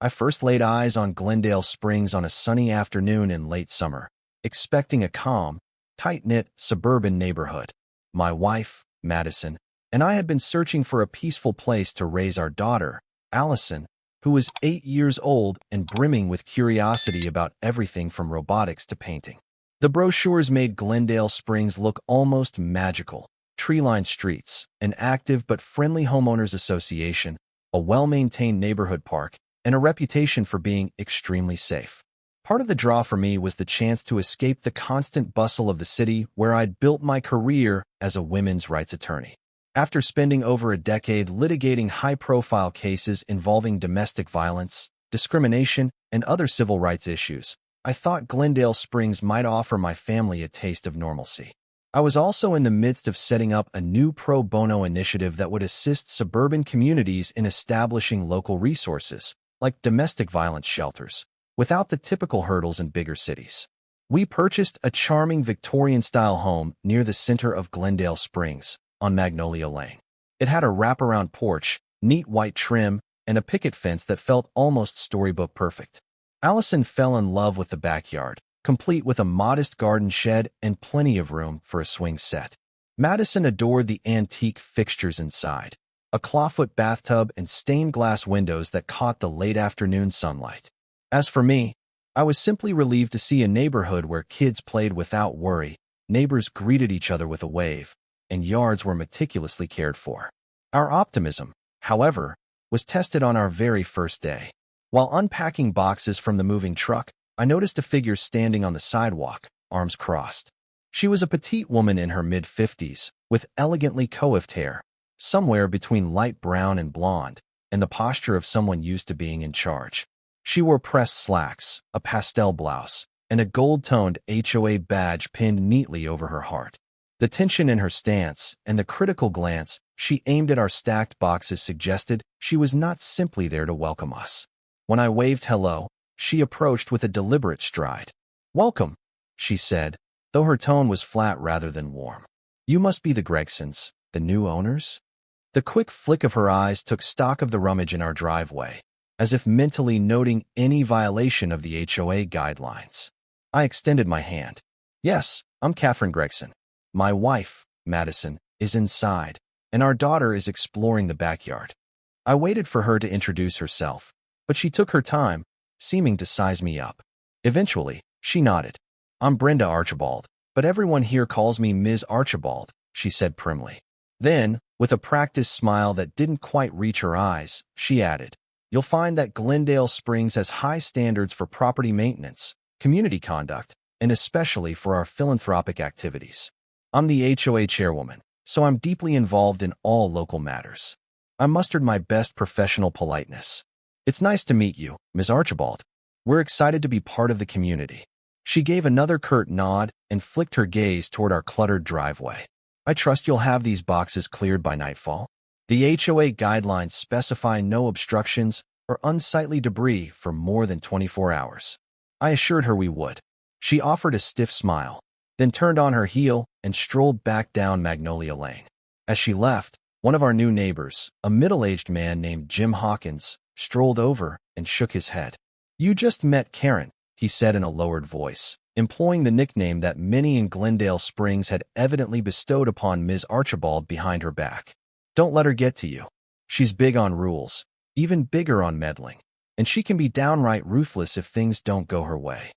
I first laid eyes on Glendale Springs on a sunny afternoon in late summer, expecting a calm, tight-knit suburban neighborhood. My wife, Madison, and I had been searching for a peaceful place to raise our daughter, Allison, who was 8 years old and brimming with curiosity about everything from robotics to painting. The brochures made Glendale Springs look almost magical. Tree-lined streets, an active but friendly homeowners association, a well-maintained neighborhood park, and a reputation for being extremely safe. Part of the draw for me was the chance to escape the constant bustle of the city where I'd built my career as a women's rights attorney. After spending over a decade litigating high-profile cases involving domestic violence, discrimination, and other civil rights issues, I thought Glendale Springs might offer my family a taste of normalcy. I was also in the midst of setting up a new pro bono initiative that would assist suburban communities in establishing local resources, like domestic violence shelters, without the typical hurdles in bigger cities. We purchased a charming Victorian-style home near the center of Glendale Springs, on Magnolia Lane. It had a wraparound porch, neat white trim, and a picket fence that felt almost storybook perfect. Allison fell in love with the backyard, complete with a modest garden shed and plenty of room for a swing set. Madison adored the antique fixtures inside, a clawfoot bathtub and stained glass windows that caught the late afternoon sunlight. As for me, I was simply relieved to see a neighborhood where kids played without worry, neighbors greeted each other with a wave, and yards were meticulously cared for. Our optimism, however, was tested on our very first day. While unpacking boxes from the moving truck, I noticed a figure standing on the sidewalk, arms crossed. She was a petite woman in her mid-50s, with elegantly coiffed hair, somewhere between light brown and blonde, and the posture of someone used to being in charge. She wore pressed slacks, a pastel blouse, and a gold-toned HOA badge pinned neatly over her heart. The tension in her stance and the critical glance she aimed at our stacked boxes suggested she was not simply there to welcome us. When I waved hello, she approached with a deliberate stride. "Welcome," she said, though her tone was flat rather than warm. "You must be the Gregsons, the new owners?" The quick flick of her eyes took stock of the rummage in our driveway, as if mentally noting any violation of the HOA guidelines. I extended my hand. "Yes, I'm Catherine Gregson. My wife, Madison, is inside, and our daughter is exploring the backyard." I waited for her to introduce herself, but she took her time, seeming to size me up. Eventually, she nodded. "I'm Brenda Archabald, but everyone here calls me Ms. Archabald," she said primly. Then, with a practiced smile that didn't quite reach her eyes, she added, "You'll find that Glendale Springs has high standards for property maintenance, community conduct, and especially for our philanthropic activities. I'm the HOA chairwoman, so I'm deeply involved in all local matters." I mustered my best professional politeness. "It's nice to meet you, Ms. Archibald. We're excited to be part of the community." She gave another curt nod and flicked her gaze toward our cluttered driveway. "I trust you'll have these boxes cleared by nightfall. The HOA guidelines specify no obstructions or unsightly debris for more than 24 hours. I assured her we would. She offered a stiff smile, then turned on her heel and strolled back down Magnolia Lane. As she left, one of our new neighbors, a middle-aged man named Jim Hawkins, strolled over and shook his head. "You just met Karen," he said in a lowered voice, employing the nickname that many in Glendale Springs had evidently bestowed upon Ms. Archibald behind her back. "Don't let her get to you. She's big on rules, even bigger on meddling, and she can be downright ruthless if things don't go her way."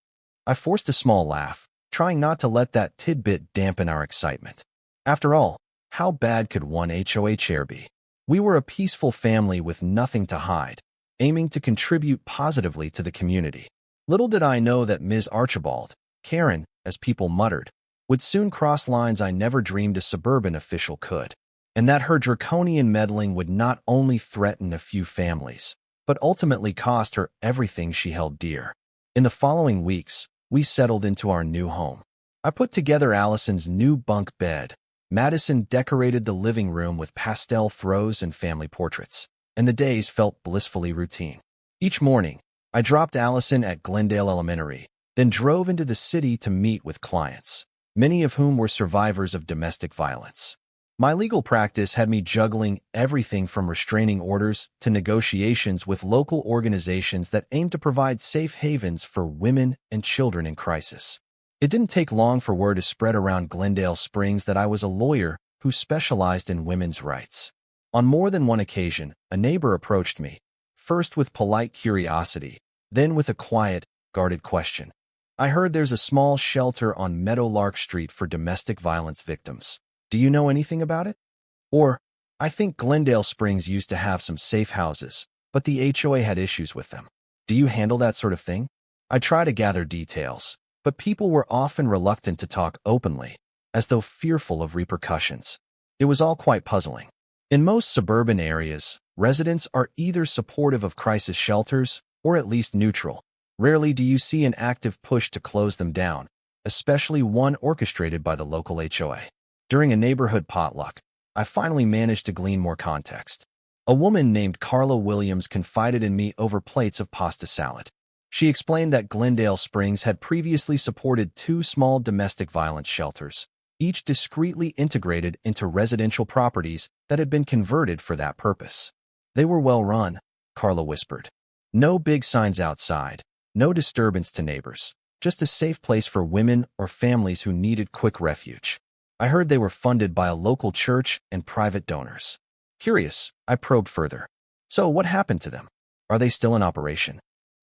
I forced a small laugh, trying not to let that tidbit dampen our excitement. After all, how bad could one HOA chair be? We were a peaceful family with nothing to hide, aiming to contribute positively to the community. Little did I know that Ms. Archibald, Karen, as people muttered, would soon cross lines I never dreamed a suburban official could, and that her draconian meddling would not only threaten a few families, but ultimately cost her everything she held dear. In the following weeks, we settled into our new home. I put together Allison's new bunk bed. Madison decorated the living room with pastel throws and family portraits, and the days felt blissfully routine. Each morning, I dropped Allison at Glendale Elementary, then drove into the city to meet with clients, many of whom were survivors of domestic violence. My legal practice had me juggling everything from restraining orders to negotiations with local organizations that aim to provide safe havens for women and children in crisis. It didn't take long for word to spread around Glendale Springs that I was a lawyer who specialized in women's rights. On more than one occasion, a neighbor approached me, first with polite curiosity, then with a quiet, guarded question. "I heard there's a small shelter on Meadowlark Street for domestic violence victims. Do you know anything about it?" Or, "I think Glendale Springs used to have some safe houses, but the HOA had issues with them. Do you handle that sort of thing?" I try to gather details, but people were often reluctant to talk openly, as though fearful of repercussions. It was all quite puzzling. In most suburban areas, residents are either supportive of crisis shelters or at least neutral. Rarely do you see an active push to close them down, especially one orchestrated by the local HOA. During a neighborhood potluck, I finally managed to glean more context. A woman named Carla Williams confided in me over plates of pasta salad. She explained that Glendale Springs had previously supported 2 small domestic violence shelters, each discreetly integrated into residential properties that had been converted for that purpose. "They were well run," Carla whispered. "No big signs outside, no disturbance to neighbors, just a safe place for women or families who needed quick refuge. I heard they were funded by a local church and private donors." Curious, I probed further. "So what happened to them? Are they still in operation?"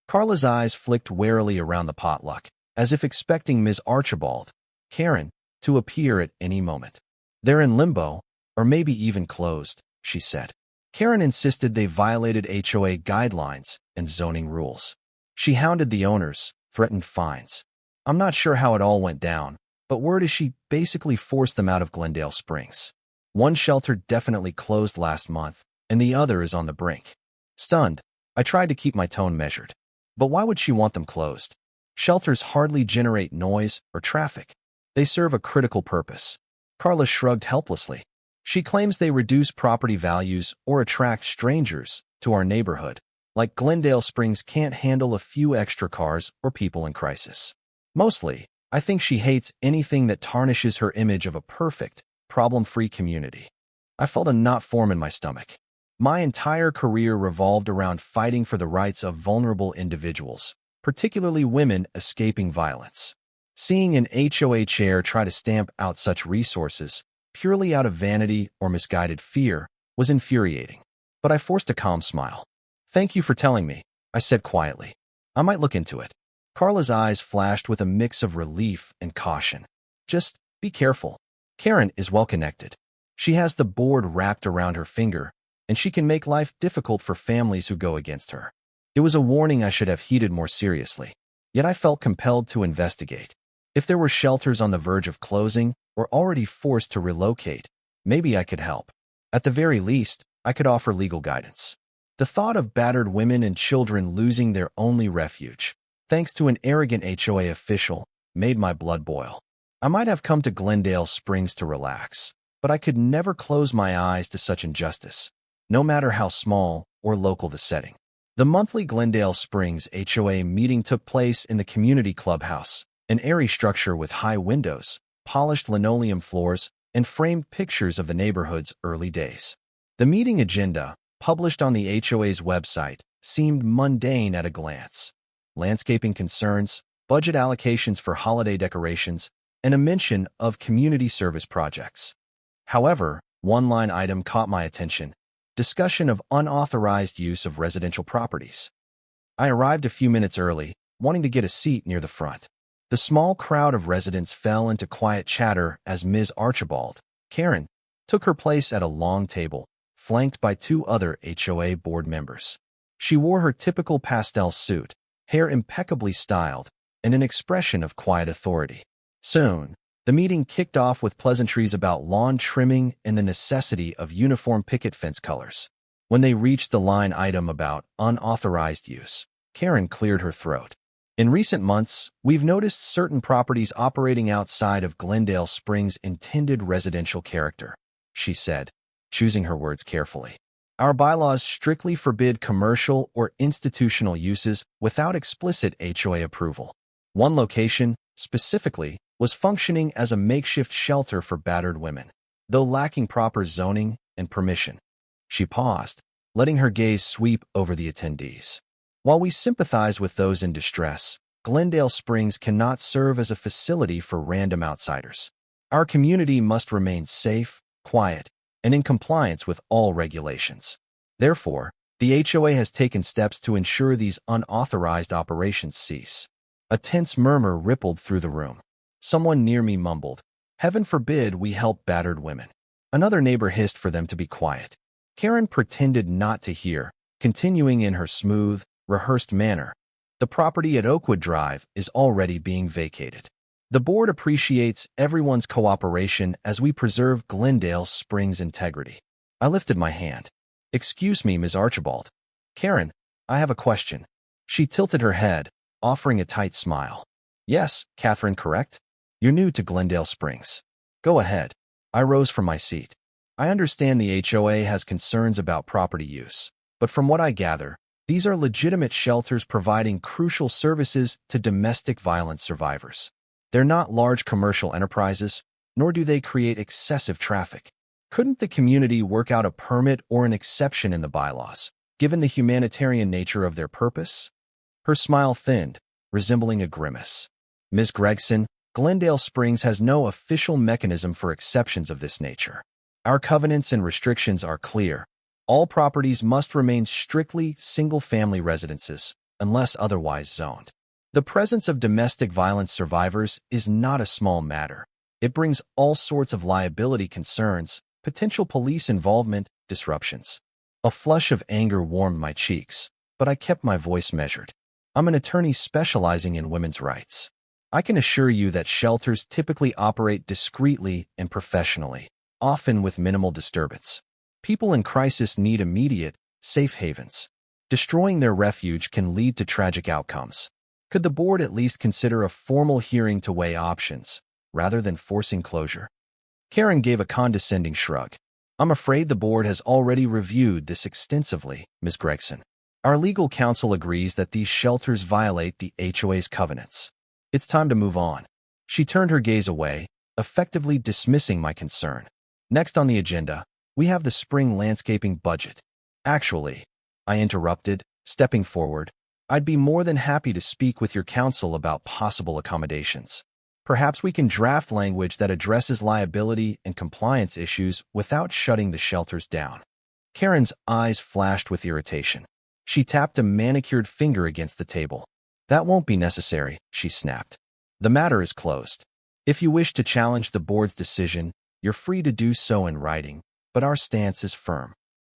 Carla's eyes flicked warily around the potluck, as if expecting Ms. Archabald, Karen, to appear at any moment. "They're in limbo, or maybe even closed," she said. Karen insisted they violated HOA guidelines and zoning rules. She hounded the owners, threatened fines. "I'm not sure how it all went down, but word is she basically forced them out of Glendale Springs. One shelter definitely closed last month, and the other is on the brink." Stunned, I tried to keep my tone measured. But why would she want them closed? Shelters hardly generate noise or traffic. They serve a critical purpose. Carla shrugged helplessly. She claims they reduce property values or attract strangers to our neighborhood, like Glendale Springs can't handle a few extra cars or people in crisis. Mostly, I think she hates anything that tarnishes her image of a perfect, problem-free community. I felt a knot form in my stomach. My entire career revolved around fighting for the rights of vulnerable individuals, particularly women escaping violence. Seeing an HOA chair try to stamp out such resources, purely out of vanity or misguided fear, was infuriating. But I forced a calm smile. "Thank you for telling me," I said quietly. "I might look into it." Carla's eyes flashed with a mix of relief and caution. "Just be careful. Karen is well-connected. She has the board wrapped around her finger, and she can make life difficult for families who go against her." It was a warning I should have heeded more seriously, yet I felt compelled to investigate. If there were shelters on the verge of closing or already forced to relocate, maybe I could help. At the very least, I could offer legal guidance. The thought of battered women and children losing their only refuge, thanks to an arrogant HOA official, made my blood boil. I might have come to Glendale Springs to relax, but I could never close my eyes to such injustice, no matter how small or local the setting. The monthly Glendale Springs HOA meeting took place in the community clubhouse, an airy structure with high windows, polished linoleum floors, and framed pictures of the neighborhood's early days. The meeting agenda, published on the HOA's website, seemed mundane at a glance. Landscaping concerns, budget allocations for holiday decorations, and a mention of community service projects. However, one line item caught my attention: discussion of unauthorized use of residential properties. I arrived a few minutes early, wanting to get a seat near the front. The small crowd of residents fell into quiet chatter as Ms. Archabald, Karen, took her place at a long table, flanked by 2 other HOA board members. She wore her typical pastel suit, hair impeccably styled, and an expression of quiet authority. Soon, the meeting kicked off with pleasantries about lawn trimming and the necessity of uniform picket fence colors. When they reached the line item about unauthorized use, Karen cleared her throat. "In recent months, we've noticed certain properties operating outside of Glendale Springs' intended residential character," she said, choosing her words carefully. "Our bylaws strictly forbid commercial or institutional uses without explicit HOA approval. One location, specifically, was functioning as a makeshift shelter for battered women. though lacking proper zoning and permission. She paused, letting her gaze sweep over the attendees. While we sympathize with those in distress, Glendale Springs cannot serve as a facility for random outsiders. Our community must remain safe, quiet, and in compliance with all regulations. Therefore, the HOA has taken steps to ensure these unauthorized operations cease. A tense murmur rippled through the room. Someone near me mumbled, "Heaven forbid we help battered women." Another neighbor hissed for them to be quiet. Karen pretended not to hear, continuing in her smooth, rehearsed manner. "The property at Oakwood Drive is already being vacated. The board appreciates everyone's cooperation as we preserve Glendale Springs' integrity." I lifted my hand. "Excuse me, Ms. Archibald." "Karen, I have a question." She tilted her head, offering a tight smile. "Yes, Catherine, correct? You're new to Glendale Springs. Go ahead." I rose from my seat. "I understand the HOA has concerns about property use, but from what I gather, these are legitimate shelters providing crucial services to domestic violence survivors. They're not large commercial enterprises, nor do they create excessive traffic. Couldn't the community work out a permit or an exception in the bylaws, given the humanitarian nature of their purpose?" Her smile thinned, resembling a grimace. "Ms. Gregson, Glendale Springs has no official mechanism for exceptions of this nature. Our covenants and restrictions are clear. All properties must remain strictly single-family residences, unless otherwise zoned. The presence of domestic violence survivors is not a small matter. It brings all sorts of liability concerns, potential police involvement, disruptions." A flush of anger warmed my cheeks, but I kept my voice measured. "I'm an attorney specializing in women's rights. I can assure you that shelters typically operate discreetly and professionally, often with minimal disturbance. People in crisis need immediate, safe havens. Destroying their refuge can lead to tragic outcomes. Could the board at least consider a formal hearing to weigh options, rather than forcing closure?" Karen gave a condescending shrug. "I'm afraid the board has already reviewed this extensively, Ms. Gregson. Our legal counsel agrees that these shelters violate the HOA's covenants. It's time to move on." She turned her gaze away, effectively dismissing my concern. "Next on the agenda, we have the spring landscaping budget." "Actually," I interrupted, stepping forward, "I'd be more than happy to speak with your counsel about possible accommodations. Perhaps we can draft language that addresses liability and compliance issues without shutting the shelters down." Karen's eyes flashed with irritation. She tapped a manicured finger against the table. "That won't be necessary," she snapped. "The matter is closed. If you wish to challenge the board's decision, you're free to do so in writing, but our stance is firm."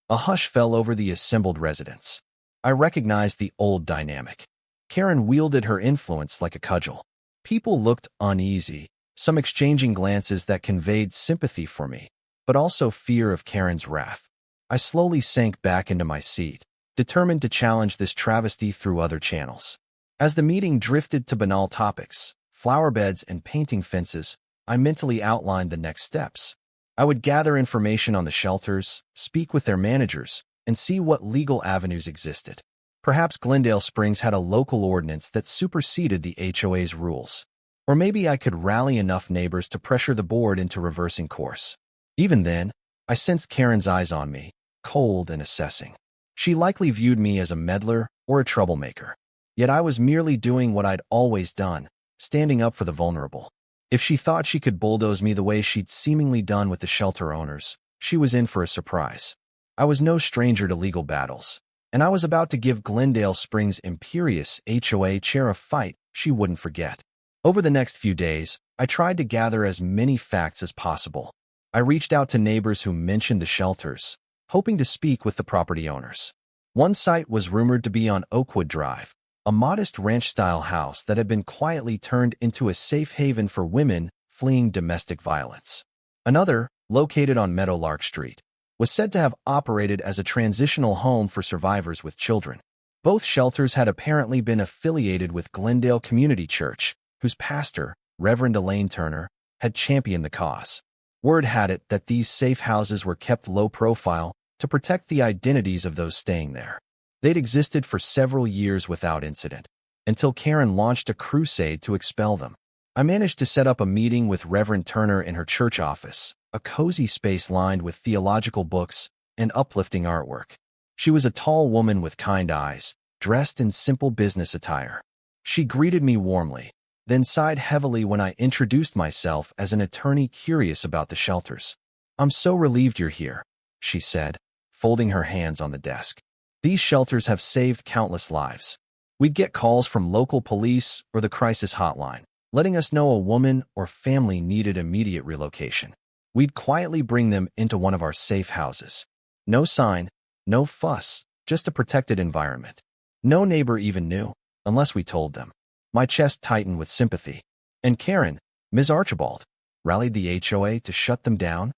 A hush fell over the assembled residents. I recognized the old dynamic. Karen wielded her influence like a cudgel. People looked uneasy, some exchanging glances that conveyed sympathy for me, but also fear of Karen's wrath. I slowly sank back into my seat, determined to challenge this travesty through other channels. As the meeting drifted to banal topics, flower beds and painting fences, I mentally outlined the next steps. I would gather information on the shelters, speak with their managers, and see what legal avenues existed. Perhaps Glendale Springs had a local ordinance that superseded the HOA's rules. Or maybe I could rally enough neighbors to pressure the board into reversing course. Even then, I sensed Karen's eyes on me, cold and assessing. She likely viewed me as a meddler or a troublemaker. Yet I was merely doing what I'd always done, standing up for the vulnerable. If she thought she could bulldoze me the way she'd seemingly done with the shelter owners, she was in for a surprise. I was no stranger to legal battles, and I was about to give Glendale Springs' imperious HOA chair a fight she wouldn't forget. Over the next few days, I tried to gather as many facts as possible. I reached out to neighbors who mentioned the shelters, hoping to speak with the property owners. One site was rumored to be on Oakwood Drive, a modest ranch-style house that had been quietly turned into a safe haven for women fleeing domestic violence. Another, located on Meadowlark Street, was said to have operated as a transitional home for survivors with children. Both shelters had apparently been affiliated with Glendale Community Church, whose pastor, Reverend Elaine Turner, had championed the cause. Word had it that these safe houses were kept low profile to protect the identities of those staying there. They'd existed for several years without incident, until Karen launched a crusade to expel them. I managed to set up a meeting with Reverend Turner in her church office, a cozy space lined with theological books and uplifting artwork. She was a tall woman with kind eyes, dressed in simple business attire. She greeted me warmly, then sighed heavily when I introduced myself as an attorney curious about the shelters. "I'm so relieved you're here," she said, folding her hands on the desk. "These shelters have saved countless lives. We'd get calls from local police or the crisis hotline, letting us know a woman or family needed immediate relocation. We'd quietly bring them into one of our safe houses. No sign, no fuss, just a protected environment. No neighbor even knew, unless we told them." My chest tightened with sympathy. "And Karen, Ms. Archibald, rallied the HOA to shut them down?"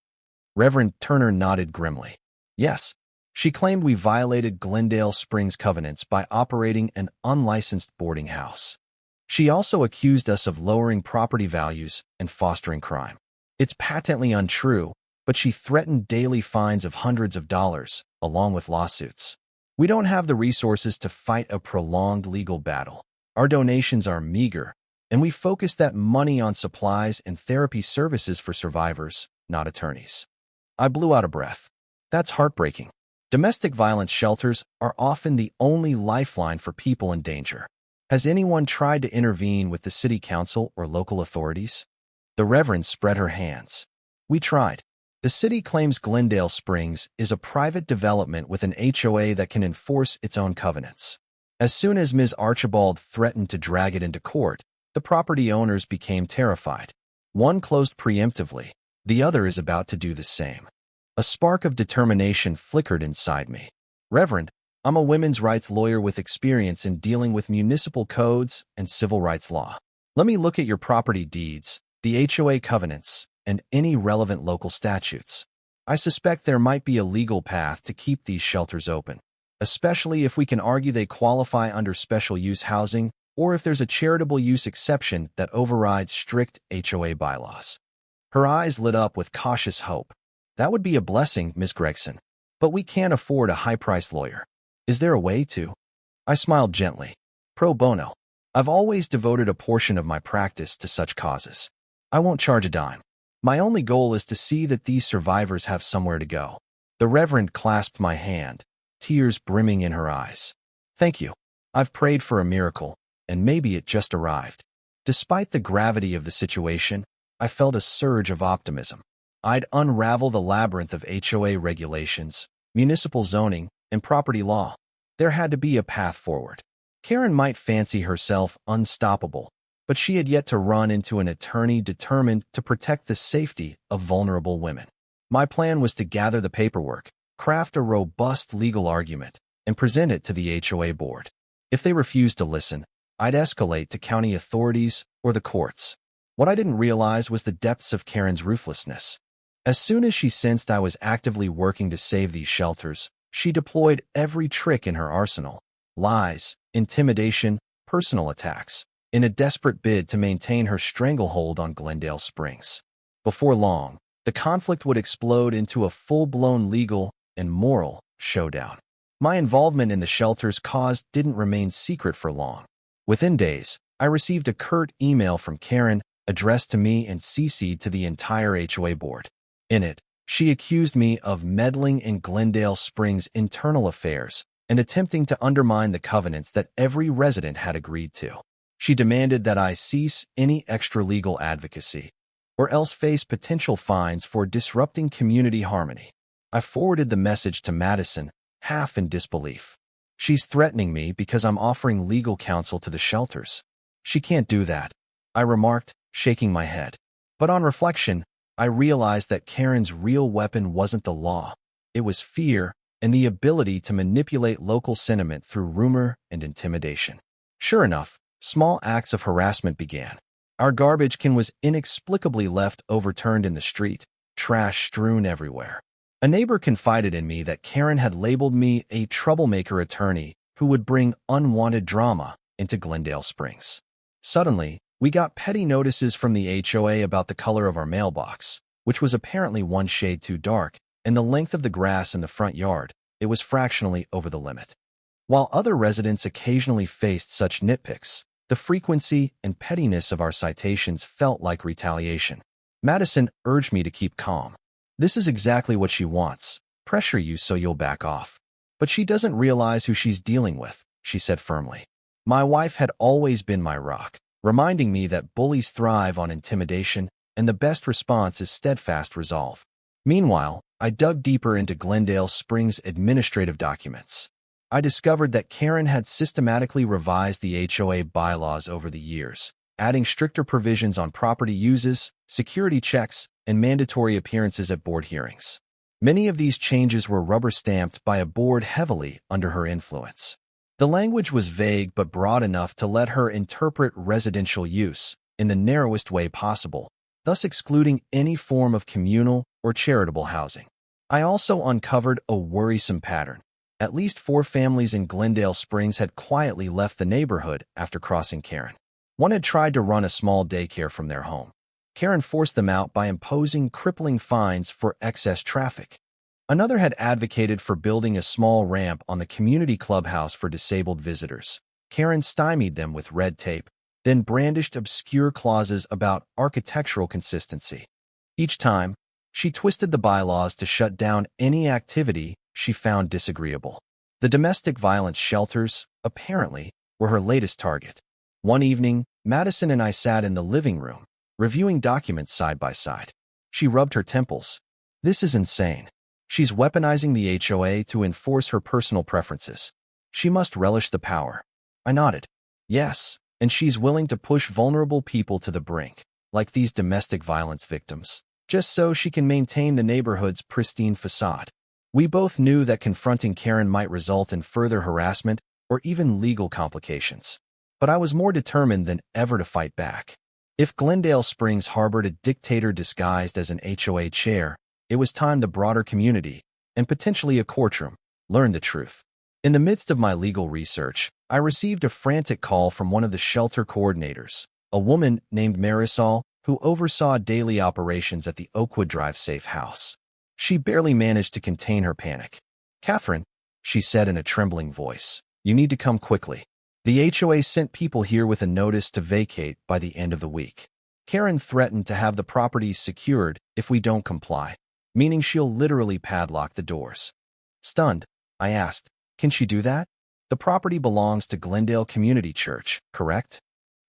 Reverend Turner nodded grimly. "Yes, she claimed we violated Glendale Springs covenants by operating an unlicensed boarding house. She also accused us of lowering property values and fostering crime. It's patently untrue, but she threatened daily fines of hundreds of dollars, along with lawsuits. We don't have the resources to fight a prolonged legal battle. Our donations are meager, and we focus that money on supplies and therapy services for survivors, not attorneys." I blew out a breath. That's heartbreaking. Domestic violence shelters are often the only lifeline for people in danger. Has anyone tried to intervene with the city council or local authorities? The Reverend spread her hands. "We tried. The city claims Glendale Springs is a private development with an HOA that can enforce its own covenants. As soon as Ms. Archibald threatened to drag it into court, the property owners became terrified. One closed preemptively. The other is about to do the same." A spark of determination flickered inside me. "Reverend, I'm a women's rights lawyer with experience in dealing with municipal codes and civil rights law. Let me look at your property deeds, the HOA covenants, and any relevant local statutes. I suspect there might be a legal path to keep these shelters open, especially if we can argue they qualify under special use housing or if there's a charitable use exception that overrides strict HOA bylaws." Her eyes lit up with cautious hope. "That would be a blessing, Ms. Gregson, but we can't afford a high-priced lawyer. Is there a way to?" I smiled gently. "Pro bono. I've always devoted a portion of my practice to such causes. I won't charge a dime. My only goal is to see that these survivors have somewhere to go." The Reverend clasped my hand, tears brimming in her eyes. "Thank you. I've prayed for a miracle, and maybe it just arrived." Despite the gravity of the situation, I felt a surge of optimism. I'd unravel the labyrinth of HOA regulations, municipal zoning, and property law. There had to be a path forward. Karen might fancy herself unstoppable, but she had yet to run into an attorney determined to protect the safety of vulnerable women. My plan was to gather the paperwork, craft a robust legal argument, and present it to the HOA board. If they refused to listen, I'd escalate to county authorities or the courts. What I didn't realize was the depths of Karen's ruthlessness. As soon as she sensed I was actively working to save these shelters, she deployed every trick in her arsenal: lies, intimidation, personal attacks, in a desperate bid to maintain her stranglehold on Glendale Springs. Before long, the conflict would explode into a full-blown legal and moral showdown. My involvement in the shelter's cause didn't remain secret for long. Within days, I received a curt email from Karen addressed to me and CC'd to the entire HOA board. In it, she accused me of meddling in Glendale Springs' internal affairs and attempting to undermine the covenants that every resident had agreed to. She demanded that I cease any extra-legal advocacy, or else face potential fines for disrupting community harmony. I forwarded the message to Madison, half in disbelief. "She's threatening me because I'm offering legal counsel to the shelters." "She can't do that," I remarked, shaking my head. But on reflection, I realized that Karen's real weapon wasn't the law. It was fear and the ability to manipulate local sentiment through rumor and intimidation. Sure enough, small acts of harassment began. Our garbage can was inexplicably left overturned in the street, trash strewn everywhere. A neighbor confided in me that Karen had labeled me a troublemaker attorney who would bring unwanted drama into Glendale Springs. Suddenly, we got petty notices from the HOA about the color of our mailbox, which was apparently one shade too dark, and the length of the grass in the front yard. It was fractionally over the limit. While other residents occasionally faced such nitpicks, The frequency and pettiness of our citations felt like retaliation. Madison urged me to keep calm. This is exactly what she wants. Pressure you so you'll back off. But she doesn't realize who she's dealing with, she said firmly. My wife had always been my rock, reminding me that bullies thrive on intimidation and the best response is steadfast resolve. Meanwhile, I dug deeper into Glendale Springs' administrative documents. I discovered that Karen had systematically revised the HOA bylaws over the years, adding stricter provisions on property uses, security checks, and mandatory appearances at board hearings. Many of these changes were rubber-stamped by a board heavily under her influence. The language was vague but broad enough to let her interpret residential use in the narrowest way possible, thus excluding any form of communal or charitable housing. I also uncovered a worrisome pattern. At least 4 families in Glendale Springs had quietly left the neighborhood after crossing Karen. One had tried to run a small daycare from their home. Karen forced them out by imposing crippling fines for excess traffic. Another had advocated for building a small ramp on the community clubhouse for disabled visitors. Karen stymied them with red tape, then brandished obscure clauses about architectural consistency. Each time, she twisted the bylaws to shut down any activity she found disagreeable. The domestic violence shelters, apparently, were her latest target. One evening, Madison and I sat in the living room, reviewing documents side by side. She rubbed her temples. This is insane. She's weaponizing the HOA to enforce her personal preferences. She must relish the power. I nodded. Yes, and she's willing to push vulnerable people to the brink, like these domestic violence victims, just so she can maintain the neighborhood's pristine facade. We both knew that confronting Karen might result in further harassment or even legal complications. But I was more determined than ever to fight back. If Glendale Springs harbored a dictator disguised as an HOA chair, it was time the broader community, and potentially a courtroom, learned the truth. In the midst of my legal research, I received a frantic call from one of the shelter coordinators, a woman named Marisol, who oversaw daily operations at the Oakwood Drive safe house. She barely managed to contain her panic. "Catherine," she said in a trembling voice, "you need to come quickly. The HOA sent people here with a notice to vacate by the end of the week. Karen threatened to have the properties secured if we don't comply, meaning she'll literally padlock the doors." Stunned, I asked, "Can she do that? The property belongs to Glendale Community Church, correct?"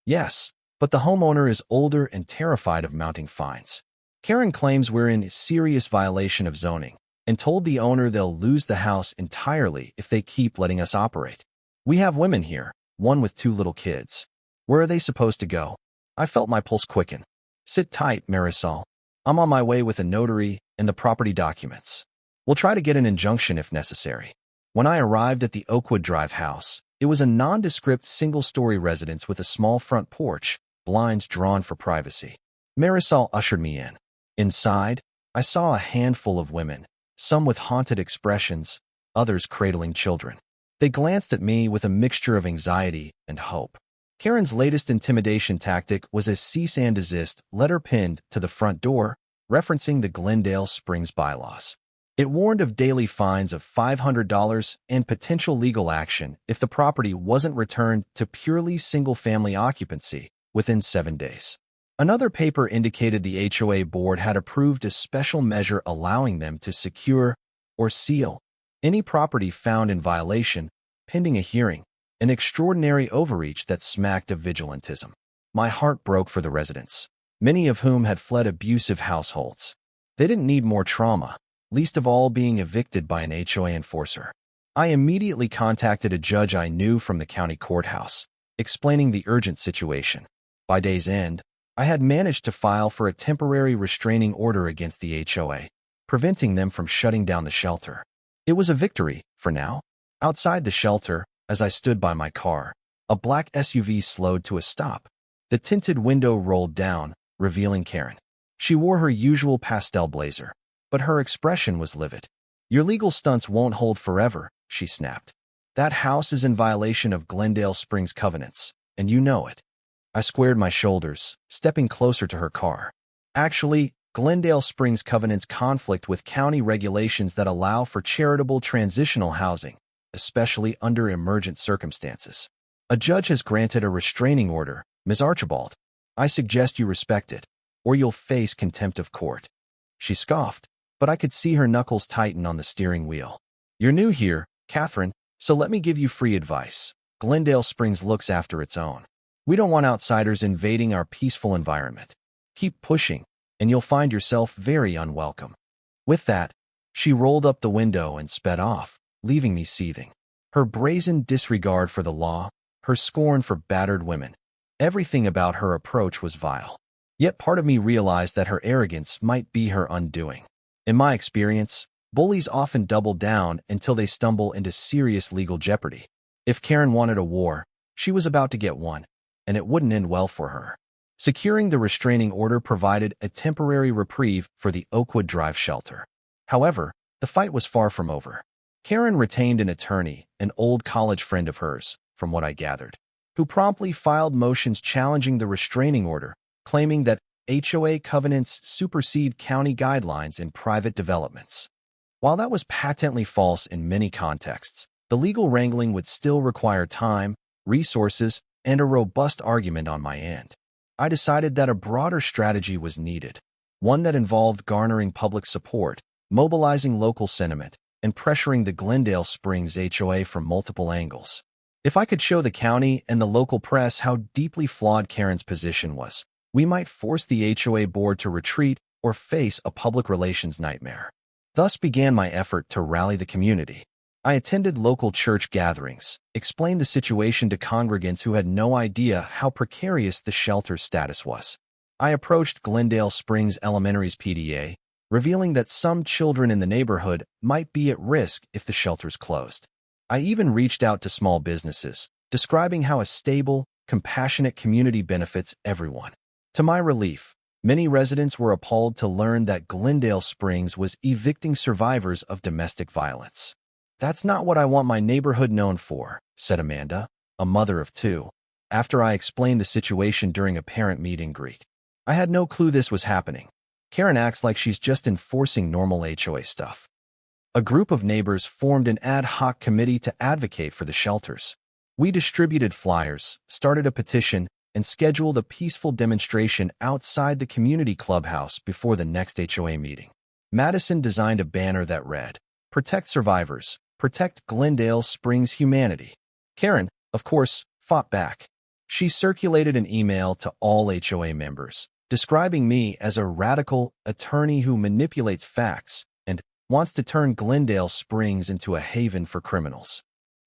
"Yes, but the homeowner is older and terrified of mounting fines. Karen claims we're in serious violation of zoning and told the owner they'll lose the house entirely if they keep letting us operate. We have women here, one with 2 little kids. Where are they supposed to go?" I felt my pulse quicken. "Sit tight, Marisol. I'm on my way with a notary and the property documents. We'll try to get an injunction if necessary." When I arrived at the Oakwood Drive house, it was a nondescript single-story residence with a small front porch, blinds drawn for privacy. Marisol ushered me in. Inside, I saw a handful of women, some with haunted expressions, others cradling children. They glanced at me with a mixture of anxiety and hope. Karen's latest intimidation tactic was a cease and desist letter pinned to the front door, referencing the Glendale Springs bylaws. It warned of daily fines of $500 and potential legal action if the property wasn't returned to purely single-family occupancy within 7 days. Another paper indicated the HOA board had approved a special measure allowing them to secure or seal any property found in violation, pending a hearing, an extraordinary overreach that smacked of vigilantism. My heart broke for the residents, many of whom had fled abusive households. They didn't need more trauma, least of all being evicted by an HOA enforcer. I immediately contacted a judge I knew from the county courthouse, explaining the urgent situation. By day's end, I had managed to file for a temporary restraining order against the HOA, preventing them from shutting down the shelter. It was a victory, for now. Outside the shelter, as I stood by my car, a black SUV slowed to a stop. The tinted window rolled down, revealing Karen. She wore her usual pastel blazer, but her expression was livid. "Your legal stunts won't hold forever," she snapped. "That house is in violation of Glendale Springs covenants, and you know it." I squared my shoulders, stepping closer to her car. "Actually, Glendale Springs covenants conflict with county regulations that allow for charitable transitional housing, especially under emergent circumstances. A judge has granted a restraining order, Ms. Archibald. I suggest you respect it, or you'll face contempt of court." She scoffed, but I could see her knuckles tighten on the steering wheel. "You're new here, Catherine, so let me give you free advice. Glendale Springs looks after its own. We don't want outsiders invading our peaceful environment. Keep pushing, and you'll find yourself very unwelcome." With that, she rolled up the window and sped off, leaving me seething. Her brazen disregard for the law, her scorn for battered women, everything about her approach was vile. Yet part of me realized that her arrogance might be her undoing. In my experience, bullies often double down until they stumble into serious legal jeopardy. If Karen wanted a war, she was about to get one, and it wouldn't end well for her. Securing the restraining order provided a temporary reprieve for the Oakwood Drive shelter. However, the fight was far from over. Karen retained an attorney, an old college friend of hers, from what I gathered, who promptly filed motions challenging the restraining order, claiming that HOA covenants supersede county guidelines in private developments. While that was patently false in many contexts, the legal wrangling would still require time, resources, and a robust argument on my end. I decided that a broader strategy was needed, one that involved garnering public support, mobilizing local sentiment, and pressuring the Glendale Springs HOA from multiple angles. If I could show the county and the local press how deeply flawed Karen's position was, we might force the HOA board to retreat or face a public relations nightmare. Thus began my effort to rally the community. I attended local church gatherings, explained the situation to congregants who had no idea how precarious the shelter's status was. I approached Glendale Springs Elementary's PDA, revealing that some children in the neighborhood might be at risk if the shelters closed. I even reached out to small businesses, describing how a stable, compassionate community benefits everyone. To my relief, many residents were appalled to learn that Glendale Springs was evicting survivors of domestic violence. "That's not what I want my neighborhood known for," said Amanda, a mother of two, after I explained the situation during a parent meet and greet. "I had no clue this was happening. Karen acts like she's just enforcing normal HOA stuff." A group of neighbors formed an ad hoc committee to advocate for the shelters. We distributed flyers, started a petition, and scheduled a peaceful demonstration outside the community clubhouse before the next HOA meeting. Madison designed a banner that read, "Protect survivors, protect Glendale Springs humanity." Karen, of course, fought back. She circulated an email to all HOA members, describing me as a radical attorney who manipulates facts and wants to turn Glendale Springs into a haven for criminals.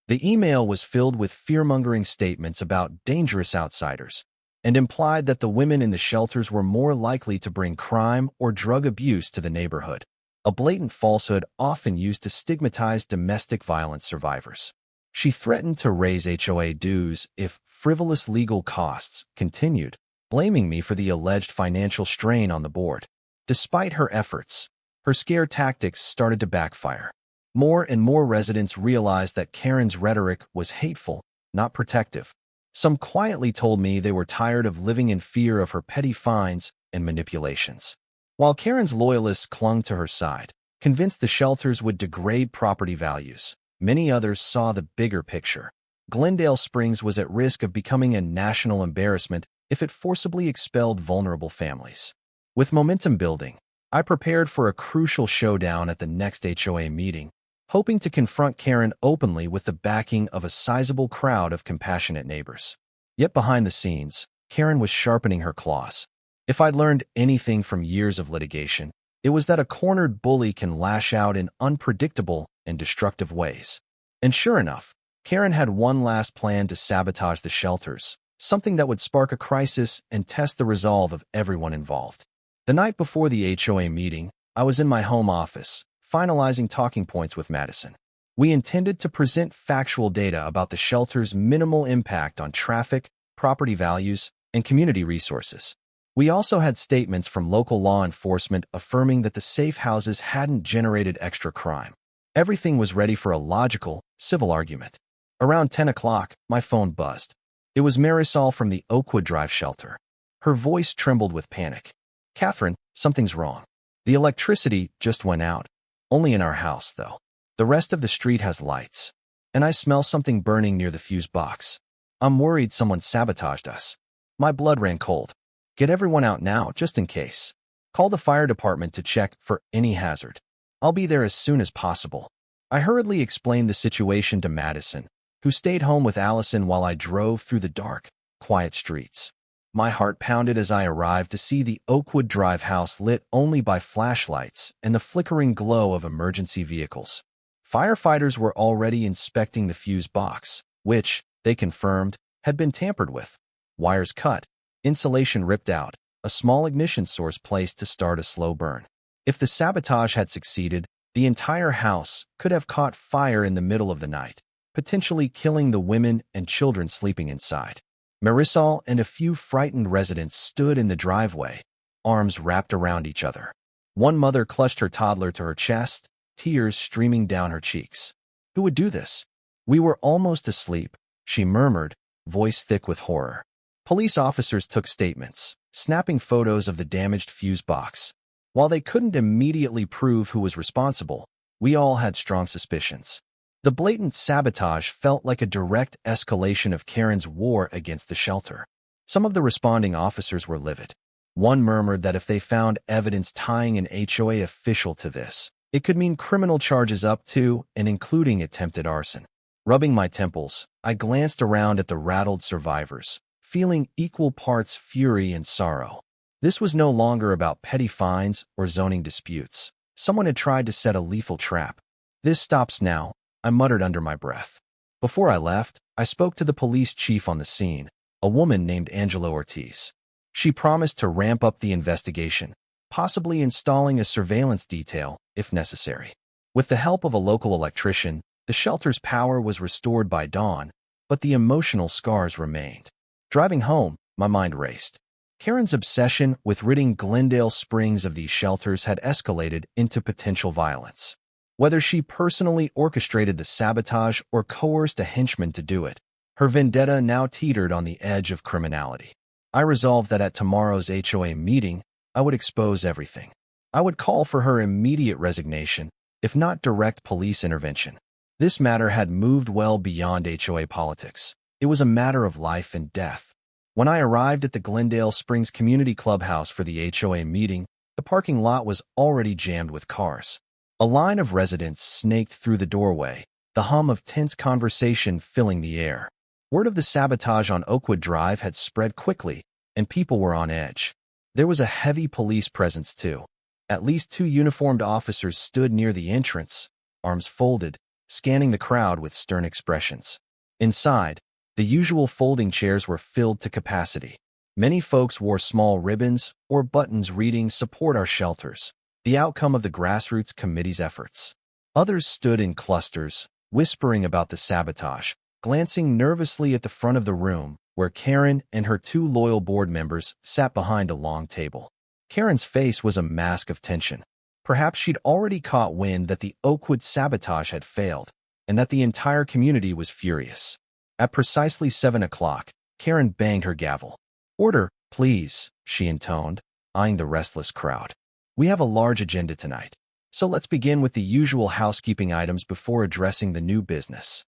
The email was filled with fear-mongering statements about dangerous outsiders and implied that the women in the shelters were more likely to bring crime or drug abuse to the neighborhood, a blatant falsehood often used to stigmatize domestic violence survivors. She threatened to raise HOA dues if frivolous legal costs continued, blaming me for the alleged financial strain on the board. Despite her efforts, her scare tactics started to backfire. More and more residents realized that Karen's rhetoric was hateful, not protective. Some quietly told me they were tired of living in fear of her petty fines and manipulations. While Karen's loyalists clung to her side, convinced the shelters would degrade property values, many others saw the bigger picture. Glendale Springs was at risk of becoming a national embarrassment if it forcibly expelled vulnerable families. With momentum building, I prepared for a crucial showdown at the next HOA meeting, hoping to confront Karen openly with the backing of a sizable crowd of compassionate neighbors. Yet behind the scenes, Karen was sharpening her claws. If I'd learned anything from years of litigation, it was that a cornered bully can lash out in unpredictable and destructive ways. And sure enough, Karen had one last plan to sabotage the shelters, something that would spark a crisis and test the resolve of everyone involved. The night before the HOA meeting, I was in my home office, finalizing talking points with Madison. We intended to present factual data about the shelter's minimal impact on traffic, property values, and community resources. We also had statements from local law enforcement affirming that the safe houses hadn't generated extra crime. Everything was ready for a logical, civil argument. Around 10 o'clock, my phone buzzed. It was Marisol from the Oakwood Drive shelter. Her voice trembled with panic. "Catherine, something's wrong. The electricity just went out. Only in our house, though. The rest of the street has lights. And I smell something burning near the fuse box." I'm worried someone sabotaged us. My blood ran cold. Get everyone out now, just in case. Call the fire department to check for any hazard. I'll be there as soon as possible. I hurriedly explained the situation to Madison, who stayed home with Allison while I drove through the dark, quiet streets. My heart pounded as I arrived to see the Oakwood Drive house lit only by flashlights and the flickering glow of emergency vehicles. Firefighters were already inspecting the fuse box, which, they confirmed, had been tampered with. Wires cut, insulation ripped out, a small ignition source placed to start a slow burn. If the sabotage had succeeded, the entire house could have caught fire in the middle of the night, potentially killing the women and children sleeping inside. Marisol and a few frightened residents stood in the driveway, arms wrapped around each other. One mother clutched her toddler to her chest, tears streaming down her cheeks. Who would do this? We were almost asleep, she murmured, voice thick with horror. Police officers took statements, snapping photos of the damaged fuse box. While they couldn't immediately prove who was responsible, we all had strong suspicions. The blatant sabotage felt like a direct escalation of Karen's war against the shelter. Some of the responding officers were livid. One murmured that if they found evidence tying an HOA official to this, it could mean criminal charges up to and including attempted arson. Rubbing my temples, I glanced around at the rattled survivors, feeling equal parts fury and sorrow. This was no longer about petty fines or zoning disputes. Someone had tried to set a lethal trap. This stops now, I muttered under my breath. Before I left, I spoke to the police chief on the scene, a woman named Angela Ortiz. She promised to ramp up the investigation, possibly installing a surveillance detail if necessary. With the help of a local electrician, the shelter's power was restored by dawn, but the emotional scars remained. Driving home, my mind raced. Karen's obsession with ridding Glendale Springs of these shelters had escalated into potential violence. Whether she personally orchestrated the sabotage or coerced a henchman to do it, her vendetta now teetered on the edge of criminality. I resolved that at tomorrow's HOA meeting, I would expose everything. I would call for her immediate resignation, if not direct police intervention. This matter had moved well beyond HOA politics. It was a matter of life and death. When I arrived at the Glendale Springs Community Clubhouse for the HOA meeting, the parking lot was already jammed with cars. A line of residents snaked through the doorway, the hum of tense conversation filling the air. Word of the sabotage on Oakwood Drive had spread quickly, and people were on edge. There was a heavy police presence, too. At least 2 uniformed officers stood near the entrance, arms folded, scanning the crowd with stern expressions. Inside, the usual folding chairs were filled to capacity. Many folks wore small ribbons or buttons reading "Support our shelters," the outcome of the grassroots committee's efforts. Others stood in clusters, whispering about the sabotage, glancing nervously at the front of the room, where Karen and her 2 loyal board members sat behind a long table. Karen's face was a mask of tension. Perhaps she'd already caught wind that the Oakwood sabotage had failed, and that the entire community was furious. At precisely 7 o'clock, Karen banged her gavel. "Order, please," she intoned, eyeing the restless crowd. "We have a large agenda tonight, so let's begin with the usual housekeeping items before addressing the new business."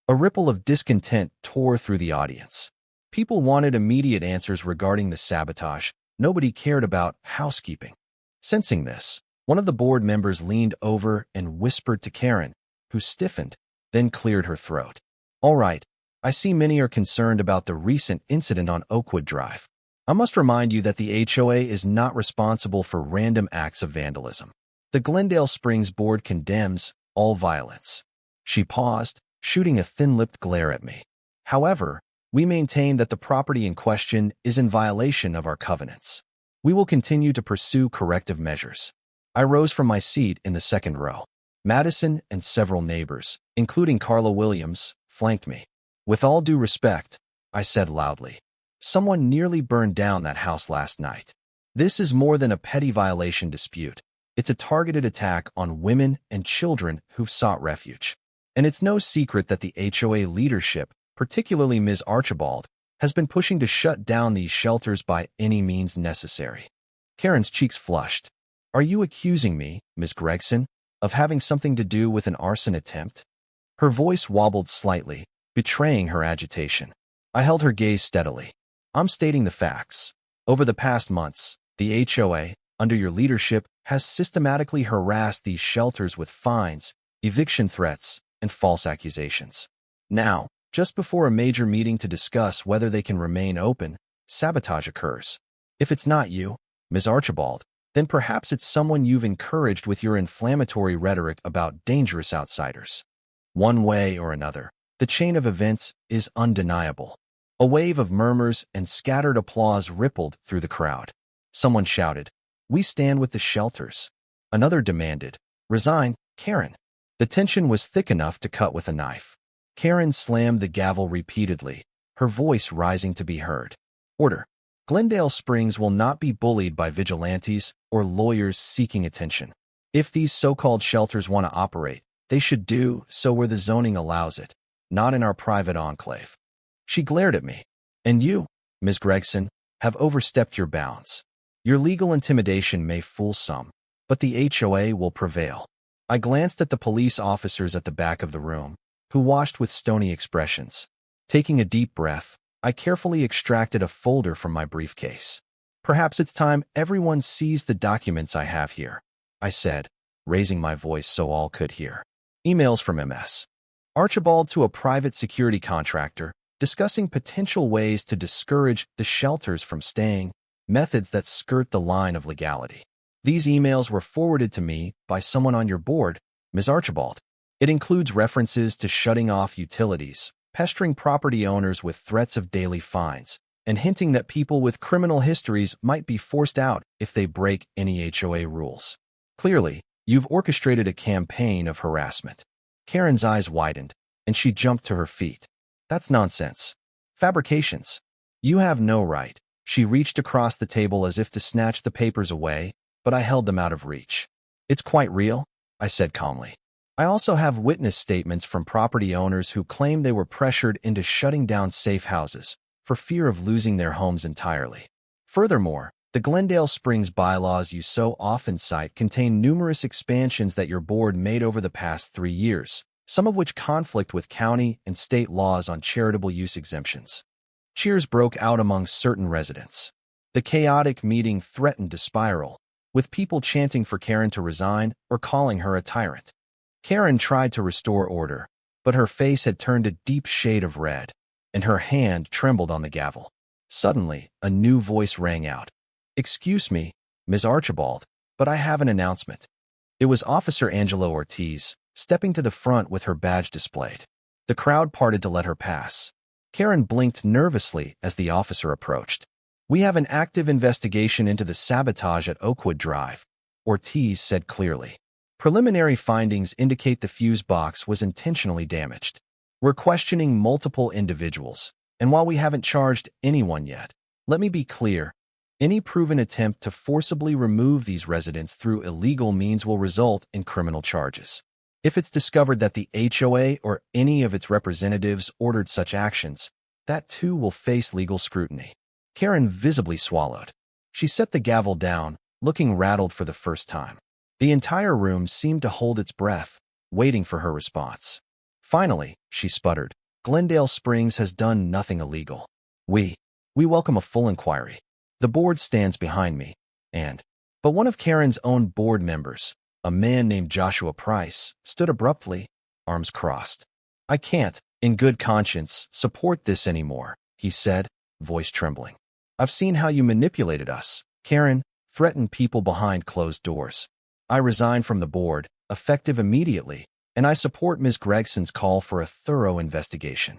A ripple of discontent tore through the audience. People wanted immediate answers regarding the sabotage. Nobody cared about housekeeping. Sensing this, one of the board members leaned over and whispered to Karen, who stiffened, then cleared her throat. "All right, I see many are concerned about the recent incident on Oakwood Drive. I must remind you that the HOA is not responsible for random acts of vandalism. The Glendale Springs Board condemns all violence." She paused, shooting a thin-lipped glare at me. "However, we maintain that the property in question is in violation of our covenants. We will continue to pursue corrective measures." I rose from my seat in the second row. Madison and several neighbors, including Carla Williams, flanked me. "With all due respect," I said loudly, "someone nearly burned down that house last night. This is more than a petty violation dispute. It's a targeted attack on women and children who've sought refuge. And it's no secret that the HOA leadership, particularly Ms. Archabald, has been pushing to shut down these shelters by any means necessary." Karen's cheeks flushed. "Are you accusing me, Ms. Gregson, of having something to do with an arson attempt?" Her voice wobbled slightly, betraying her agitation. I held her gaze steadily. I'm stating the facts. Over the past months, the HOA, under your leadership, has systematically harassed these shelters with fines, eviction threats, and false accusations. Now, just before a major meeting to discuss whether they can remain open, sabotage occurs. If it's not you, Ms. Archibald, then perhaps it's someone you've encouraged with your inflammatory rhetoric about dangerous outsiders. One way or another, the chain of events is undeniable. A wave of murmurs and scattered applause rippled through the crowd. Someone shouted, "We stand with the shelters." Another demanded, "Resign, Karen." The tension was thick enough to cut with a knife. Karen slammed the gavel repeatedly, her voice rising to be heard. Order. Glendale Springs will not be bullied by vigilantes or lawyers seeking attention. If these so-called shelters want to operate, they should do so where the zoning allows it, not in our private enclave. She glared at me. And you, Ms. Gregson, have overstepped your bounds. Your legal intimidation may fool some, but the HOA will prevail. I glanced at the police officers at the back of the room, who watched with stony expressions. Taking a deep breath, I carefully extracted a folder from my briefcase. Perhaps it's time everyone sees the documents I have here, I said, raising my voice so all could hear. Emails from MS. Archabald to a private security contractor, discussing potential ways to discourage the shelters from staying, methods that skirt the line of legality. These emails were forwarded to me by someone on your board, Ms. Archibald. It includes references to shutting off utilities, pestering property owners with threats of daily fines, and hinting that people with criminal histories might be forced out if they break any HOA rules. Clearly, you've orchestrated a campaign of harassment. Karen's eyes widened, and she jumped to her feet. That's nonsense. Fabrications. You have no right. She reached across the table as if to snatch the papers away, but I held them out of reach. It's quite real, I said calmly. I also have witness statements from property owners who claim they were pressured into shutting down safe houses for fear of losing their homes entirely. Furthermore, the Glendale Springs bylaws you so often cite contain numerous expansions that your board made over the past 3 years, some of which conflict with county and state laws on charitable use exemptions. Cheers broke out among certain residents. The chaotic meeting threatened to spiral, with people chanting for Karen to resign or calling her a tyrant. Karen tried to restore order, but her face had turned a deep shade of red, and her hand trembled on the gavel. Suddenly, a new voice rang out. "Excuse me, Ms. Archibald, but I have an announcement." It was Officer Angela Ortiz, stepping to the front with her badge displayed. The crowd parted to let her pass. Karen blinked nervously as the officer approached. "We have an active investigation into the sabotage at Oakwood Drive," Ortiz said clearly. "Preliminary findings indicate the fuse box was intentionally damaged. We're questioning multiple individuals, and while we haven't charged anyone yet, let me be clear, any proven attempt to forcibly remove these residents through illegal means will result in criminal charges. If it's discovered that the HOA or any of its representatives ordered such actions, that too will face legal scrutiny." Karen visibly swallowed. She set the gavel down, looking rattled for the first time. The entire room seemed to hold its breath, waiting for her response. Finally, she sputtered, "Glendale Springs has done nothing illegal. We welcome a full inquiry. The board stands behind me, but one of Karen's own board members, a man named Joshua Price, stood abruptly, arms crossed. "I can't, in good conscience, support this anymore," he said, voice trembling. "I've seen how you manipulated us, Karen, threatened people behind closed doors. I resign from the board, effective immediately, and I support Ms. Gregson's call for a thorough investigation."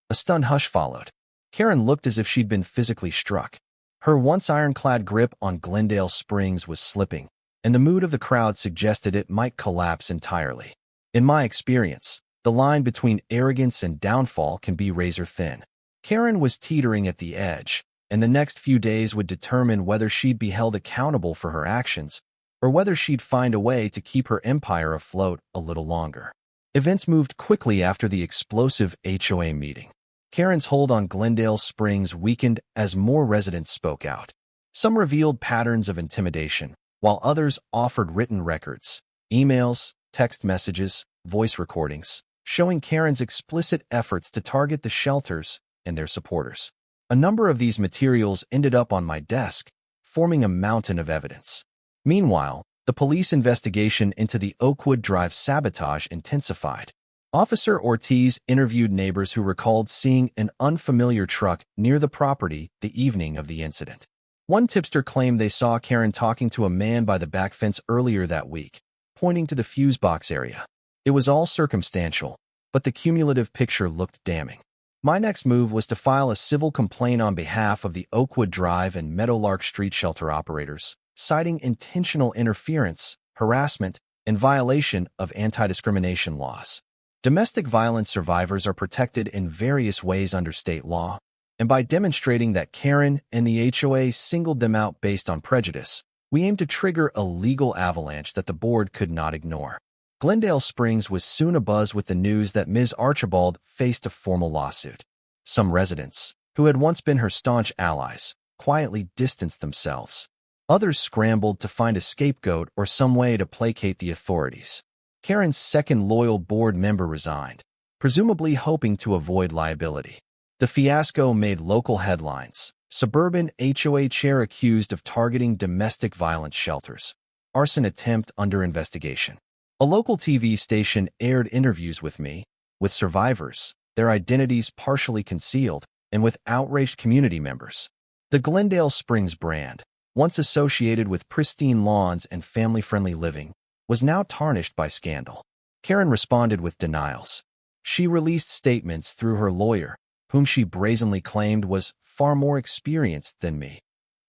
A stunned hush followed. Karen looked as if she'd been physically struck. Her once ironclad grip on Glendale Springs was slipping, and the mood of the crowd suggested it might collapse entirely. In my experience, the line between arrogance and downfall can be razor thin. Karen was teetering at the edge, and the next few days would determine whether she'd be held accountable for her actions or whether she'd find a way to keep her empire afloat a little longer. Events moved quickly after the explosive HOA meeting. Karen's hold on Glendale Springs weakened as more residents spoke out. Some revealed patterns of intimidation, while others offered written records, emails, text messages, voice recordings, showing Karen's explicit efforts to target the shelters and their supporters. A number of these materials ended up on my desk, forming a mountain of evidence. Meanwhile, the police investigation into the Oakwood Drive sabotage intensified. Officer Ortiz interviewed neighbors who recalled seeing an unfamiliar truck near the property the evening of the incident. One tipster claimed they saw Karen talking to a man by the back fence earlier that week, pointing to the fuse box area. It was all circumstantial, but the cumulative picture looked damning. My next move was to file a civil complaint on behalf of the Oakwood Drive and Meadowlark Street shelter operators, citing intentional interference, harassment, and violation of anti-discrimination laws. Domestic violence survivors are protected in various ways under state law, and by demonstrating that Karen and the HOA singled them out based on prejudice, we aim to trigger a legal avalanche that the board could not ignore. Glendale Springs was soon abuzz with the news that Ms. Archabald faced a formal lawsuit. Some residents, who had once been her staunch allies, quietly distanced themselves. Others scrambled to find a scapegoat or some way to placate the authorities. Karen's second loyal board member resigned, presumably hoping to avoid liability. The fiasco made local headlines. Suburban HOA chair accused of targeting domestic violence shelters. Arson attempt under investigation. A local TV station aired interviews with me, with survivors, their identities partially concealed, and with outraged community members. The Glendale Springs brand, once associated with pristine lawns and family-friendly living, was now tarnished by scandal. Karen responded with denials. She released statements through her lawyer, whom she brazenly claimed was far more experienced than me,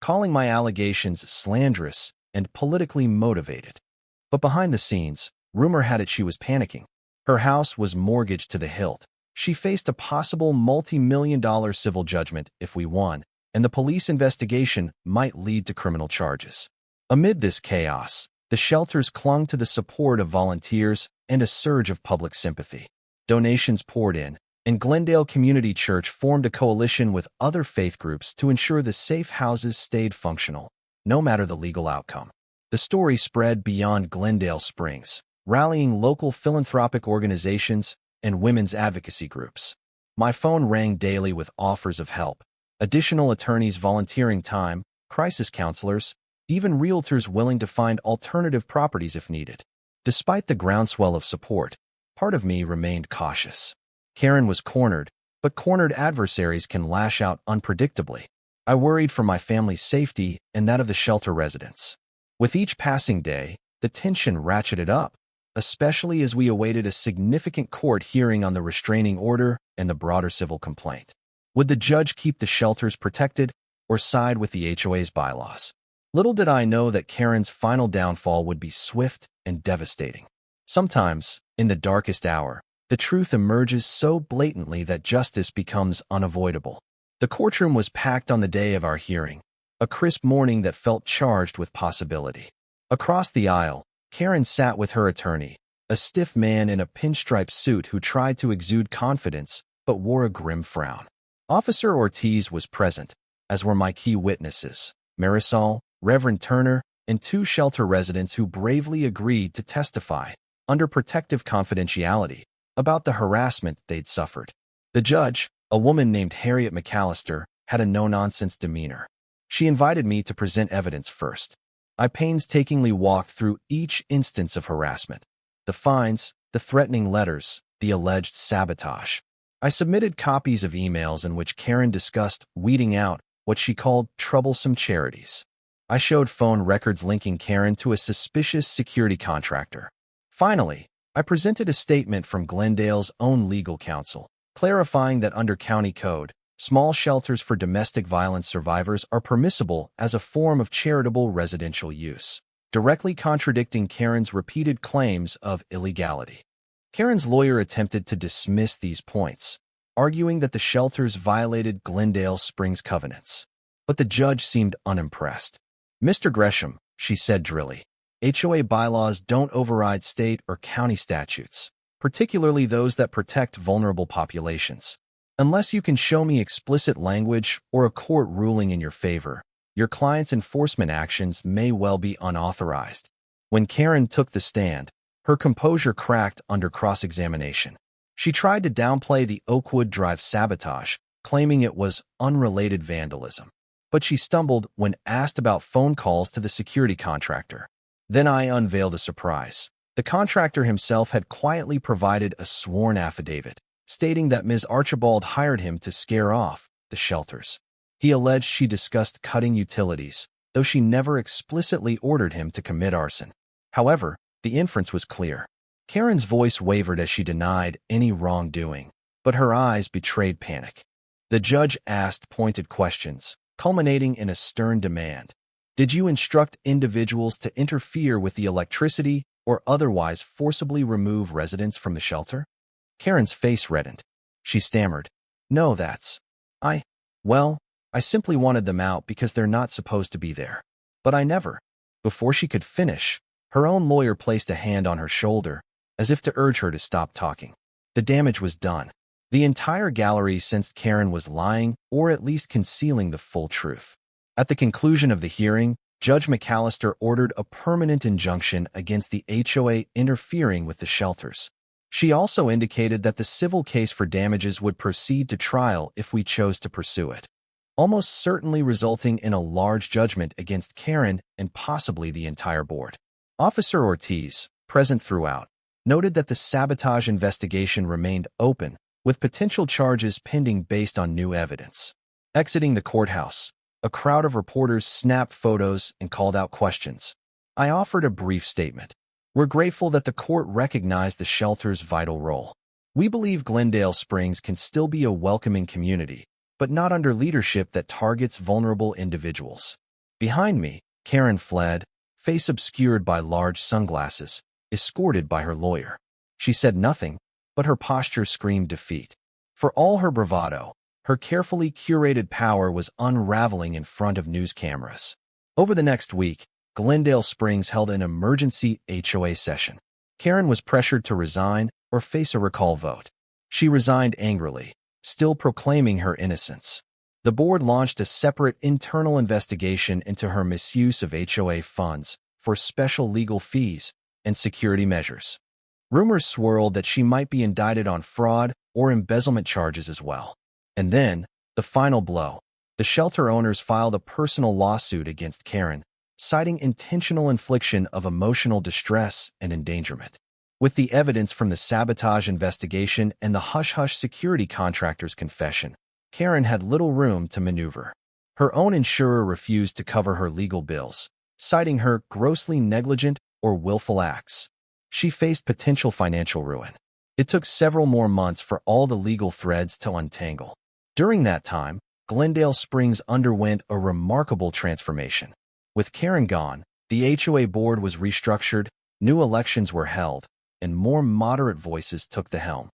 calling my allegations slanderous and politically motivated. But behind the scenes, rumor had it she was panicking. Her house was mortgaged to the hilt. She faced a possible multi-million-dollar civil judgment if we won, and the police investigation might lead to criminal charges. Amid this chaos, the shelters clung to the support of volunteers and a surge of public sympathy. Donations poured in, and Glendale Community Church formed a coalition with other faith groups to ensure the safe houses stayed functional, no matter the legal outcome. The story spread beyond Glendale Springs, rallying local philanthropic organizations and women's advocacy groups. My phone rang daily with offers of help, additional attorneys volunteering time, crisis counselors, even realtors willing to find alternative properties if needed. Despite the groundswell of support, part of me remained cautious. Karen was cornered, but cornered adversaries can lash out unpredictably. I worried for my family's safety and that of the shelter residents. With each passing day, the tension ratcheted up, especially as we awaited a significant court hearing on the restraining order and the broader civil complaint. Would the judge keep the shelters protected or side with the HOA's bylaws? Little did I know that Karen's final downfall would be swift and devastating. Sometimes, in the darkest hour, the truth emerges so blatantly that justice becomes unavoidable. The courtroom was packed on the day of our hearing, a crisp morning that felt charged with possibility. Across the aisle, Karen sat with her attorney, a stiff man in a pinstripe suit who tried to exude confidence but wore a grim frown. Officer Ortiz was present, as were my key witnesses, Marisol, Reverend Turner, and two shelter residents who bravely agreed to testify, under protective confidentiality, about the harassment they'd suffered. The judge, a woman named Harriet McAllister, had a no-nonsense demeanor. She invited me to present evidence first. I painstakingly walked through each instance of harassment. The fines, the threatening letters, the alleged sabotage. I submitted copies of emails in which Karen discussed weeding out what she called troublesome charities. I showed phone records linking Karen to a suspicious security contractor. Finally, I presented a statement from Glendale's own legal counsel, clarifying that under county code, small shelters for domestic violence survivors are permissible as a form of charitable residential use, directly contradicting Karen's repeated claims of illegality. Karen's lawyer attempted to dismiss these points, arguing that the shelters violated Glendale Springs covenants. But the judge seemed unimpressed. "Mr. Gresham," she said drily, "HOA bylaws don't override state or county statutes, particularly those that protect vulnerable populations. Unless you can show me explicit language or a court ruling in your favor, your client's enforcement actions may well be unauthorized." When Karen took the stand, her composure cracked under cross-examination. She tried to downplay the Oakwood Drive sabotage, claiming it was unrelated vandalism. But she stumbled when asked about phone calls to the security contractor. Then I unveiled a surprise. The contractor himself had quietly provided a sworn affidavit, stating that Ms. Archabald hired him to scare off the shelters. He alleged she discussed cutting utilities, though she never explicitly ordered him to commit arson. However, the inference was clear. Karen's voice wavered as she denied any wrongdoing, but her eyes betrayed panic. The judge asked pointed questions, culminating in a stern demand. Did you instruct individuals to interfere with the electricity or otherwise forcibly remove residents from the shelter? Karen's face reddened. She stammered, "No, well, I simply wanted them out because they're not supposed to be there. But I never." Before she could finish, her own lawyer placed a hand on her shoulder, as if to urge her to stop talking. The damage was done. The entire gallery sensed Karen was lying or at least concealing the full truth. At the conclusion of the hearing, Judge McAllister ordered a permanent injunction against the HOA interfering with the shelters. She also indicated that the civil case for damages would proceed to trial if we chose to pursue it, almost certainly resulting in a large judgment against Karen and possibly the entire board. Officer Ortiz, present throughout, noted that the sabotage investigation remained open, with potential charges pending based on new evidence. Exiting the courthouse, a crowd of reporters snapped photos and called out questions. I offered a brief statement. We're grateful that the court recognized the shelter's vital role. We believe Glendale Springs can still be a welcoming community, but not under leadership that targets vulnerable individuals. Behind me, Karen fled, face obscured by large sunglasses, escorted by her lawyer. She said nothing, but her posture screamed defeat. For all her bravado, her carefully curated power was unraveling in front of news cameras. Over the next week, Glendale Springs held an emergency HOA session. Karen was pressured to resign or face a recall vote. She resigned angrily, still proclaiming her innocence. The board launched a separate internal investigation into her misuse of HOA funds for special legal fees and security measures. Rumors swirled that she might be indicted on fraud or embezzlement charges as well. And then, the final blow. The shelter owners filed a personal lawsuit against Karen, citing intentional infliction of emotional distress and endangerment. With the evidence from the sabotage investigation and the hush-hush security contractor's confession, Karen had little room to maneuver. Her own insurer refused to cover her legal bills, citing her grossly negligent or willful acts. She faced potential financial ruin. It took several more months for all the legal threads to untangle. During that time, Glendale Springs underwent a remarkable transformation. With Karen gone, the HOA board was restructured, new elections were held, and more moderate voices took the helm.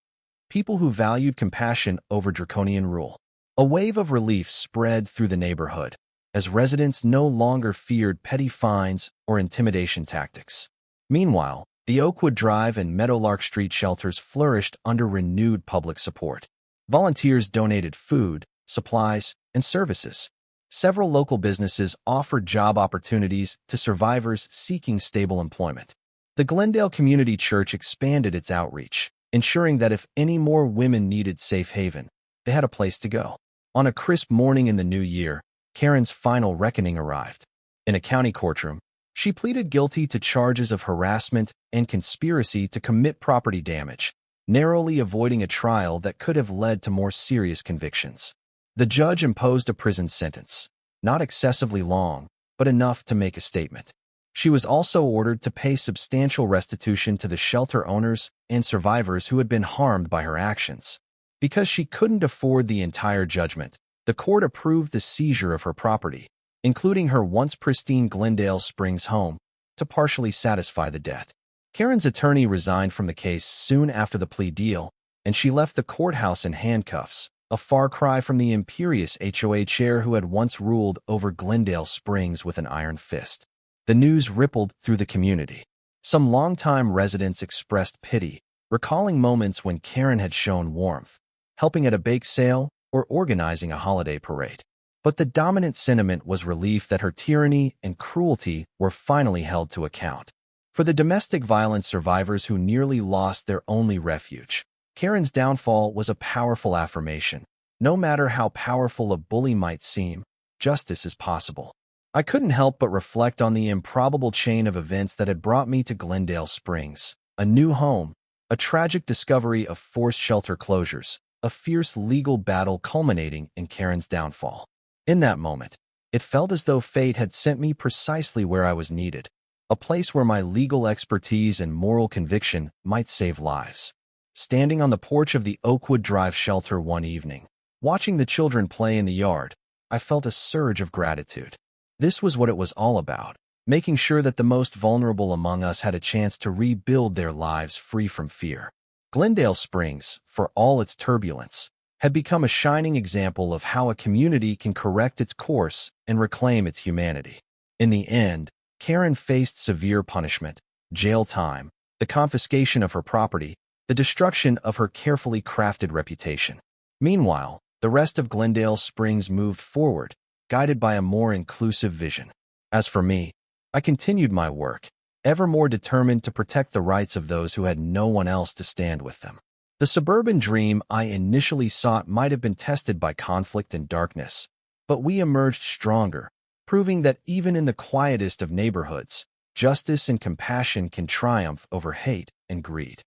People who valued compassion over draconian rule. A wave of relief spread through the neighborhood, as residents no longer feared petty fines or intimidation tactics. Meanwhile, the Oakwood Drive and Meadowlark Street shelters flourished under renewed public support. Volunteers donated food, supplies, and services. Several local businesses offered job opportunities to survivors seeking stable employment. The Glendale Community Church expanded its outreach, ensuring that if any more women needed safe haven, they had a place to go. On a crisp morning in the new year, Karen's final reckoning arrived. In a county courtroom, she pleaded guilty to charges of harassment and conspiracy to commit property damage, narrowly avoiding a trial that could have led to more serious convictions. The judge imposed a prison sentence, not excessively long, but enough to make a statement. She was also ordered to pay substantial restitution to the shelter owners and survivors who had been harmed by her actions. Because she couldn't afford the entire judgment, the court approved the seizure of her property, including her once pristine Glendale Springs home, to partially satisfy the debt. Karen's attorney resigned from the case soon after the plea deal, and she left the courthouse in handcuffs, a far cry from the imperious HOA chair who had once ruled over Glendale Springs with an iron fist. The news rippled through the community. Some longtime residents expressed pity, recalling moments when Karen had shown warmth, helping at a bake sale or organizing a holiday parade. But the dominant sentiment was relief that her tyranny and cruelty were finally held to account. For the domestic violence survivors who nearly lost their only refuge, Karen's downfall was a powerful affirmation. No matter how powerful a bully might seem, justice is possible. I couldn't help but reflect on the improbable chain of events that had brought me to Glendale Springs, a new home, a tragic discovery of forced shelter closures, a fierce legal battle culminating in Karen's downfall. In that moment, it felt as though fate had sent me precisely where I was needed, a place where my legal expertise and moral conviction might save lives. Standing on the porch of the Oakwood Drive shelter one evening, watching the children play in the yard, I felt a surge of gratitude. This was what it was all about, making sure that the most vulnerable among us had a chance to rebuild their lives free from fear. Glendale Springs, for all its turbulence, had become a shining example of how a community can correct its course and reclaim its humanity. In the end, Karen faced severe punishment, jail time, the confiscation of her property, the destruction of her carefully crafted reputation. Meanwhile, the rest of Glendale Springs moved forward, guided by a more inclusive vision. As for me, I continued my work, ever more determined to protect the rights of those who had no one else to stand with them. The suburban dream I initially sought might have been tested by conflict and darkness, but we emerged stronger, proving that even in the quietest of neighborhoods, justice and compassion can triumph over hate and greed.